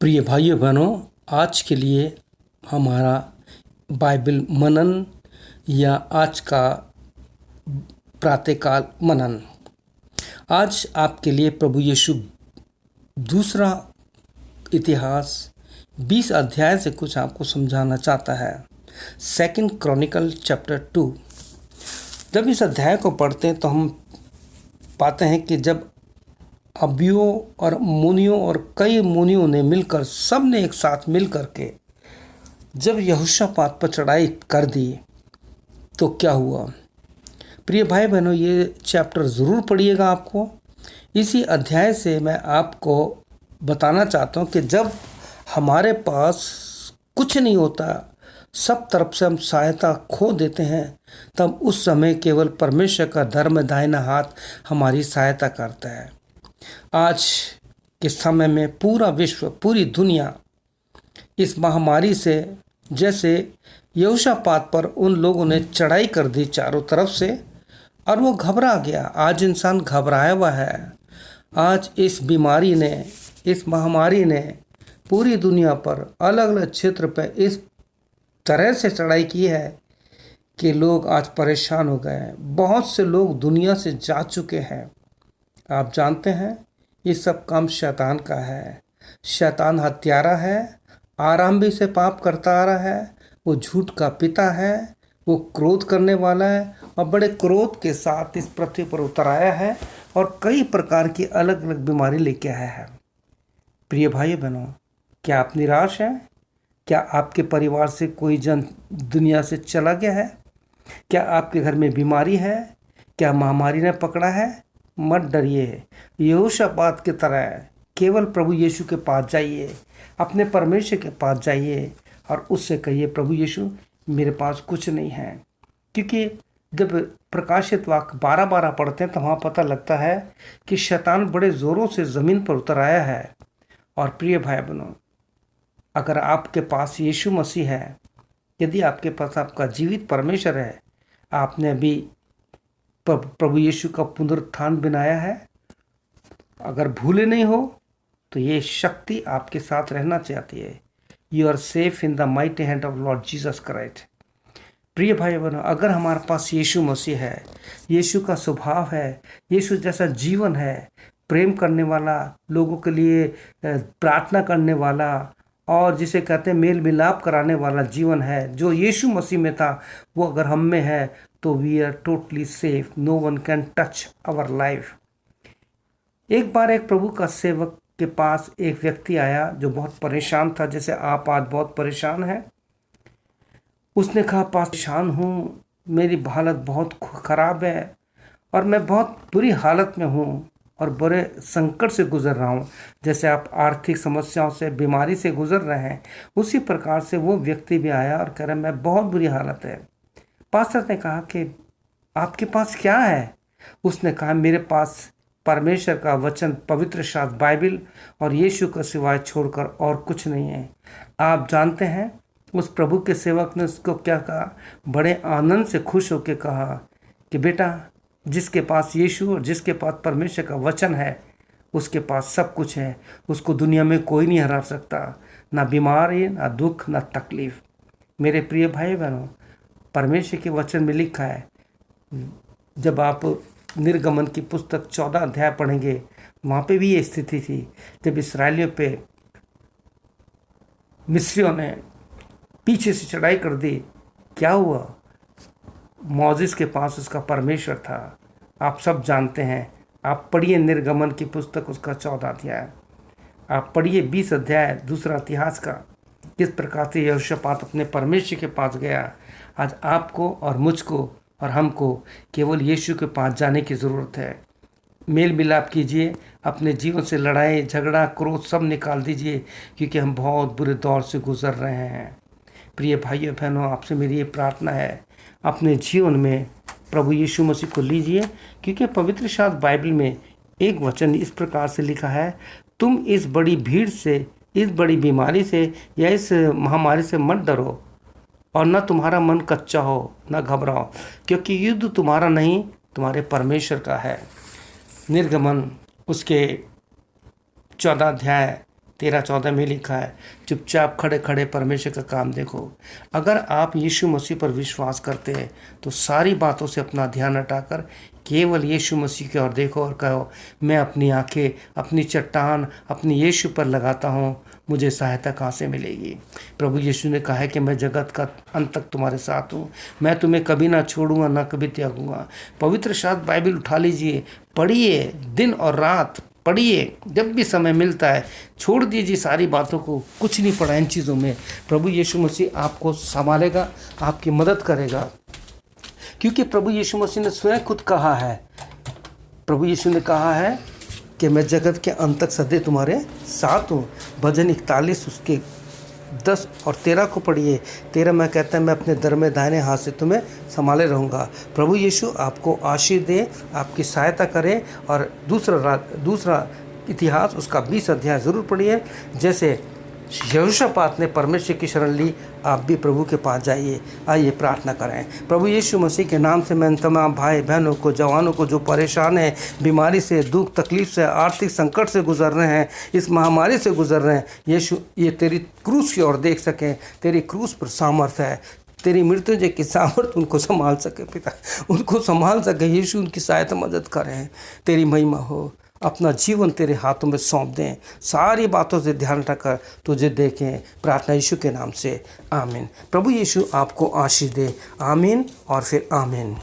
प्रिय भाइयों बहनों, आज के लिए हमारा बाइबल मनन या आज का प्रातःकाल मनन। आज आपके लिए प्रभु यीशु दूसरा इतिहास 20 अध्याय से कुछ आपको समझाना चाहता है। Second Chronicle chapter 2। जब इस अध्याय को पढ़ते हैं तो हम पाते हैं कि जब अबियों और मुनियों और कई मुनियों ने मिलकर, सब ने एक साथ मिल करके जब यहोशापात पर चढ़ाई कर दी तो क्या हुआ। प्रिय भाई बहनों, ये चैप्टर ज़रूर पढ़िएगा। आपको इसी अध्याय से मैं आपको बताना चाहता हूँ कि जब हमारे पास कुछ नहीं होता, सब तरफ से हम सहायता खो देते हैं, तब उस समय केवल परमेश्वर का धर्म दाहिना हाथ हमारी सहायता करता है। आज के समय में पूरा विश्व, पूरी दुनिया इस महामारी से, जैसे यहोशापात पर उन लोगों ने चढ़ाई कर दी चारों तरफ से और वो घबरा गया। आज इंसान घबराया हुआ है। आज इस बीमारी ने, इस महामारी ने पूरी दुनिया पर अलग अलग क्षेत्र पर इस तरह से चढ़ाई की है कि लोग आज परेशान हो गए हैं। बहुत से लोग दुनिया से जा चुके हैं। आप जानते हैं ये सब काम शैतान का है। शैतान हत्यारा है, आरंभी से पाप करता आ रहा है। वो झूठ का पिता है, वो क्रोध करने वाला है और बड़े क्रोध के साथ इस पृथ्वी पर उतर आया है और कई प्रकार की अलग अलग बीमारी लेके आया है। प्रिय भाई बहनों, क्या आप निराश हैं? क्या आपके परिवार से कोई जन दुनिया से चला गया है? क्या आपके घर में बीमारी है? क्या महामारी ने पकड़ा है? मत डरिए। यहोशापात की तरह केवल प्रभु यीशु के पास जाइए, अपने परमेश्वर के पास जाइए और उससे कहिए, प्रभु यीशु मेरे पास कुछ नहीं है। क्योंकि जब प्रकाशित वाक्य 12-12 पढ़ते हैं तो वहाँ पता लगता है कि शैतान बड़े ज़ोरों से ज़मीन पर उतर आया है। और प्रिय भाई बहनों, अगर आपके पास यीशु मसीह है, यदि आपके पास आपका जीवित परमेश्वर है, आपने अभी प्रभु यीशु का पुनरुत्थान बनाया है, अगर भूले नहीं हो तो ये शक्ति आपके साथ रहना चाहती है। You are safe in the mighty hand of Lord Jesus Christ. प्रिय भाई बहनों, अगर हमारे पास यीशु मसीह है, यीशु का स्वभाव है, यीशु जैसा जीवन है, प्रेम करने वाला, लोगों के लिए प्रार्थना करने वाला और जिसे कहते हैं मेल मिलाप कराने वाला जीवन है, जो यीशु मसीह में था, वो अगर हम में है तो we are totally safe. No one can touch our life. एक बार एक प्रभु का सेवक के पास एक व्यक्ति आया जो बहुत परेशान था, जैसे आप आज बहुत परेशान हैं। उसने कहा, परेशान हूँ, मेरी हालत बहुत ख़राब है और मैं बहुत बुरी हालत में हूँ और बड़े संकट से गुजर रहा हूँ। जैसे आप आर्थिक समस्याओं से, बीमारी से गुजर रहे हैं, उसी प्रकार से वो व्यक्ति भी आया और कह रहा है मैं बहुत बुरी हालत है। पास्टर ने कहा कि आपके पास क्या है? उसने कहा, मेरे पास परमेश्वर का वचन, पवित्र शास्त्र बाइबल और यीशु का सिवाय छोड़कर और कुछ नहीं है। आप जानते हैं उस प्रभु के सेवक ने उसको क्या कहा? बड़े आनंद से खुश होकर कहा कि बेटा, जिसके पास यीशु और जिसके पास परमेश्वर का वचन है, उसके पास सब कुछ है। उसको दुनिया में कोई नहीं हरा सकता, ना बीमारी, ना दुख, ना तकलीफ। मेरे प्रिय भाई बहनों, परमेश्वर के वचन में लिखा है, जब आप निर्गमन की पुस्तक 14 अध्याय पढ़ेंगे, वहाँ पे भी ये स्थिति थी। जब इसराइलियों पे मिस्रियों ने पीछे से चढ़ाई कर दी, क्या हुआ? मौजिस के पास उसका परमेश्वर था। आप सब जानते हैं। आप पढ़िए निर्गमन की पुस्तक, उसका 14 अध्याय। आप पढ़िए 20 अध्याय दूसरा इतिहास का, किस प्रकार से यहोशापात अपने परमेश्वर के पास गया। आज आपको और मुझको और हमको केवल यीशु के पास जाने की ज़रूरत है। मेल मिलाप कीजिए, अपने जीवन से लड़ाई झगड़ा क्रोध सब निकाल दीजिए, क्योंकि हम बहुत बुरे दौर से गुजर रहे हैं। प्रिय भाइयों बहनों, आपसे मेरी ये प्रार्थना है, अपने जीवन में प्रभु यीशु मसीह को लीजिए, क्योंकि पवित्र शास्त्र बाइबल में एक वचन इस प्रकार से लिखा है, तुम इस बड़ी भीड़ से, इस बड़ी बीमारी से या इस महामारी से मत डरो और न तुम्हारा मन कच्चा हो, न घबराओ, क्योंकि युद्ध तुम्हारा नहीं, तुम्हारे परमेश्वर का है। निर्गमन उसके 14 अध्याय 13-14 में लिखा है, चुपचाप खड़े खड़े परमेश्वर का काम देखो। अगर आप यीशु मसीह पर विश्वास करते हैं तो सारी बातों से अपना ध्यान हटाकर केवल यीशु मसीह की ओर देखो और कहो, मैं अपनी आंखें अपनी चट्टान अपनी यीशु पर लगाता हूँ, मुझे सहायता कहाँ से मिलेगी। प्रभु यीशु ने कहा है कि मैं जगत का अंत तक तुम्हारे साथ हूँ, मैं तुम्हें कभी ना छोड़ूंगा ना कभी त्यागूंगा। पवित्र शास्त्र बाइबल उठा लीजिए, पढ़िए, दिन और रात पढ़िए, जब भी समय मिलता है। छोड़ दीजिए सारी बातों को, कुछ नहीं पड़ा इन चीज़ों में। प्रभु यीशु मसीह आपको संभालेगा, आपकी मदद करेगा, क्योंकि प्रभु यीशु मसीह ने स्वयं खुद कहा है, प्रभु यीशु ने कहा है कि मैं जगत के अंत तक सदैव तुम्हारे साथ हूँ। भजन 41 उसके 10 और 13 को पढ़िए। 13 में कहता है, मैं अपने दर में दाहिने हाथ से तुम्हें संभाले रहूँगा। प्रभु यीशु आपको आशीष दे, आपकी सहायता करे। और दूसरा इतिहास उसका 20 अध्याय ज़रूर पढ़िए। जैसे यहोशापात ने परमेश्वर की शरण ली, आप भी प्रभु के पास जाइए। आइए प्रार्थना करें। प्रभु यीशु मसीह के नाम से मैं तमाम भाई बहनों को, जवानों को जो परेशान हैं, बीमारी से, दुख तकलीफ से, आर्थिक संकट से गुजर रहे हैं, इस महामारी से गुजर रहे हैं, यीशु ये तेरी क्रूस की ओर देख सकें। तेरी क्रूस पर सामर्थ है, तेरी मृत्युंजय की सामर्थ उनको संभाल सके पिता, उनको संभाल सके यीशु, उनकी सहायता मदद करें। तेरी महिमा हो, अपना जीवन तेरे हाथों में सौंप दें, सारी बातों से ध्यान रखकर तुझे देखें। प्रार्थना यीशु के नाम से, आमीन। प्रभु यीशु आपको आशीष दे, आमीन और फिर आमीन।